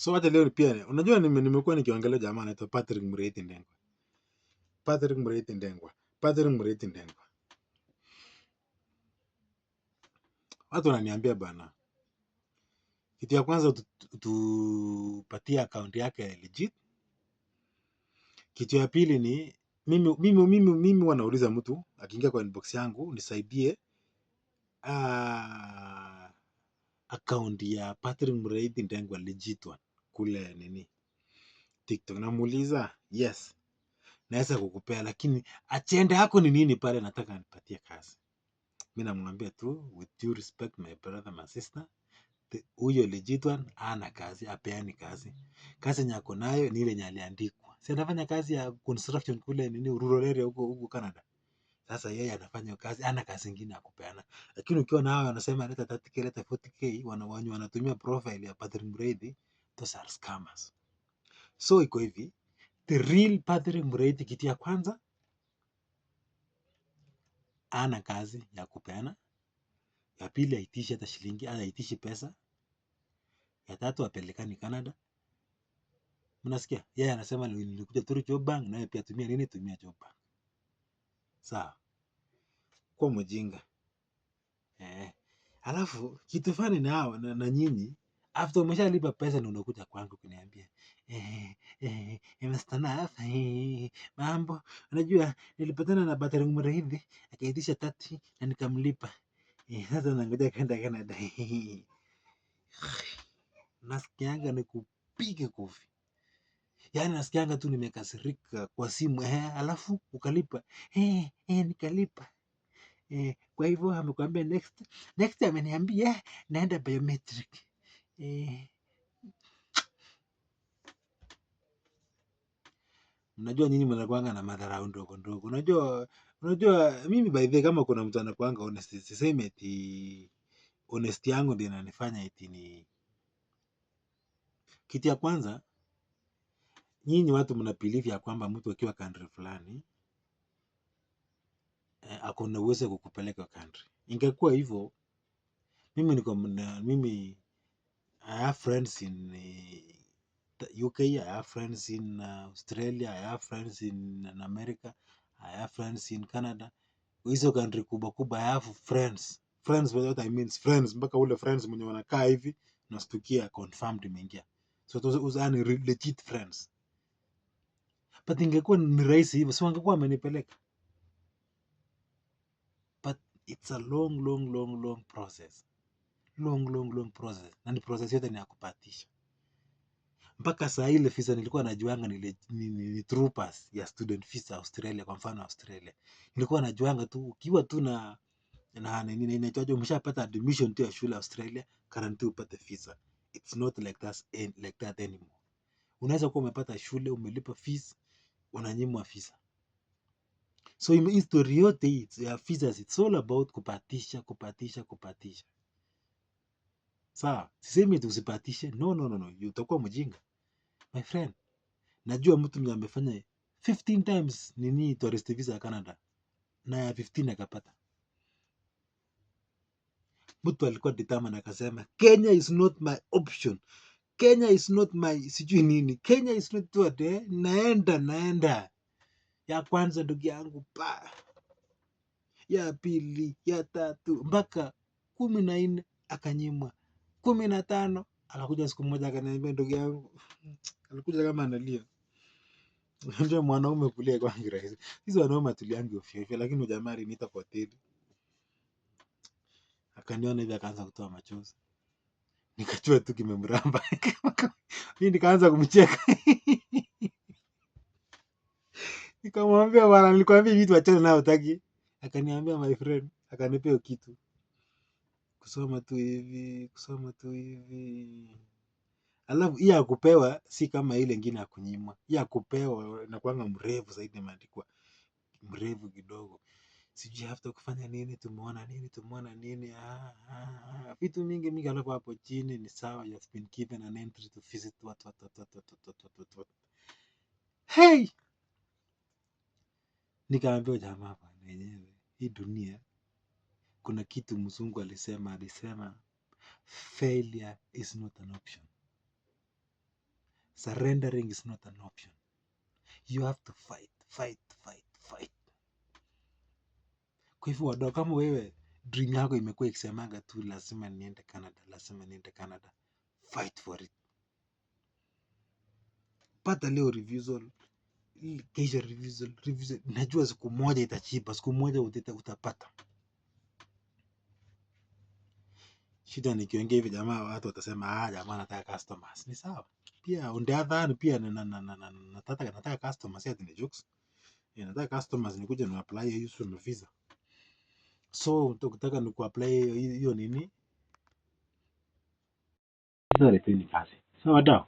So hata leo pia unajua nimekuwa nikiongelea jamaa anaitwa Patrick Muriithi Ndengwa. Patrick Muriithi Ndengwa. Patrick Muriithi Ndengwa. Watu wananiambia bana, kitu ya kwanza tupatie account yake legit. Kitu ya pili ni mimi wanauliza mtu akiingia kwa inbox yangu nisaidie account ya Patrick Muriithi Ndengwa legit one kule nini TikTok. Namuuliza, yes, naweza kukupea, lakini agenda yako ni nini pale? Nataka nipatie kazi. Mimi namwambia tu, with due respect my brother, my sister, huyo legit one ana kazi, apeani kazi. Kazi nyako nayo ni ile yenye aliandikwa. Si anafanya kazi ya construction kule nini rural area huko Canada. Sasa yeye anafanya kazi, ana kazi nyingine ya kupeana. Lakini ukiwa na hao wanasema leta 30k, leta 40k, wanatumia profile ya Patrick Muriithi, those are scammers. So iko hivi, the real Patrick Muriithi, kitu ya kwanza ana kazi ya kupeana. Ya pili haitishi hata shilingi, haitishi pesa. Ya tatu apelekani Canada. Mnasikia? Yeye anasema nilikuja tu Job Bank, nawe pia tumia nini? Tumia Job Bank. Sawa. Kwa mjinga. Alafu kitu fani na hao na nyinyi, after umeshalipa pesa ndio unakuja kwangu kuniambia Mr. Mambo, unajua nilipatana na Patrick Muriithi akaitisha 30 na nikamlipa. Sasa nangoja kwenda Canada. Nasikianga nikupige kofi. Yaani nasikianga tu nimekasirika kwa simu. Alafu ukalipa. Nikalipa. Kwa hivyo amekwambia next ameniambia naenda biometric. Unajua nyinyi mnakuanga na madharau ndogo ndogo. Unajua mimi by the way, kama kuna mtu anakuanga honest, sisemi eti honesty yangu ndio inanifanya eti ni kitu ya kwanza. Nyinyi watu mnabelieve ya kwamba mtu akiwa country fulani ako na uwezo kukupeleka country. Ingekuwa hivyo, mimi I have friends in UK, I have friends in Australia, I have friends in America, I have friends in Canada. Hizo country kubwa kubwa, I have friends. Friends, what I mean friends, mpaka ule friends mwenye wanakaa hivi nastukia confirmed imeingia. So those are legit friends. But ingekuwa ni rahisi hivyo, so angekuwa amenipeleka. But it's a long process. Long process. Na ni process yote ni ya kupatisha. Mpaka saa ile visa nilikuwa najuanga ni troopers ya student visa Australia, kwa mfano Australia. Nilikuwa najuanga tu ukiwa tu na nini inaitwaje, umeshapata admission tu ya shule Australia, guarantee upate visa. It's not like that anymore. Unaweza kuwa umepata shule, umelipa fees, unanyimwa visa. So history yote ya visas, it's all about kupatisha. Sawa, sisemi eti usipatishe. No, utakuwa mjinga. My friend, najua mtu mwenye amefanya 15 times nini tourist visa ya Canada na ya 15 akapata. Mtu alikuwa determined akasema Kenya is not my option. Kenya is not my sijui nini. Kenya is not what, naenda. Ya kwanza ndugu yangu pa. Ya pili, ya tatu, mpaka 14 akanyimwa. 15 akakuja siku moja akaniambia ndugu yangu, alikuja kama analia. Ndio mwanaume kulia kwa rahisi. Hizo wanaume tuliangi ofyo, lakini jamaa aliniita kwa hoteli. Akaniona hivi akaanza kutoa machozi. Nikachua tu kimemramba. Mimi nikaanza kumcheka. Nikamwambia bwana, nilikwambia vitu achana nayo utaki. Akaniambia my friend, akanipea kitu. Kusoma tu hivi. Alafu hii ya kupewa si kama ile nyingine ya kunyimwa. Hii ya kupewa inakuanga mrefu zaidi, imeandikwa mrefu kidogo. Sijui hafta kufanya nini, tumeona nini. Vitu mingi. Alafu hapo chini ni sawa, you have been given an entry to visit what. Hey! Nikaambia jamaa bwana, yenyewe hii dunia kuna kitu mzungu alisema failure is not an option. Surrendering is not an option. You have to fight, fight, fight, fight. Kwa hivyo wadau, kama wewe dream yako imekuwa ikisemanga tu lazima niende Canada, lazima niende Canada, fight for it. Pata leo refusal, kesho refusal. Najua siku moja itachipa, siku moja utapata. Shida nikiongea hivi jamaa, watu watasema jamaa anataka customers. Ni sawa. Pia on the other hand, pia nataka customers, ati ni jokes. Nataka customers nikuje ni apply hiyo student visa. So ukitaka ni kuapply hiyo nini? Visa ni kazi. Sawa wadau.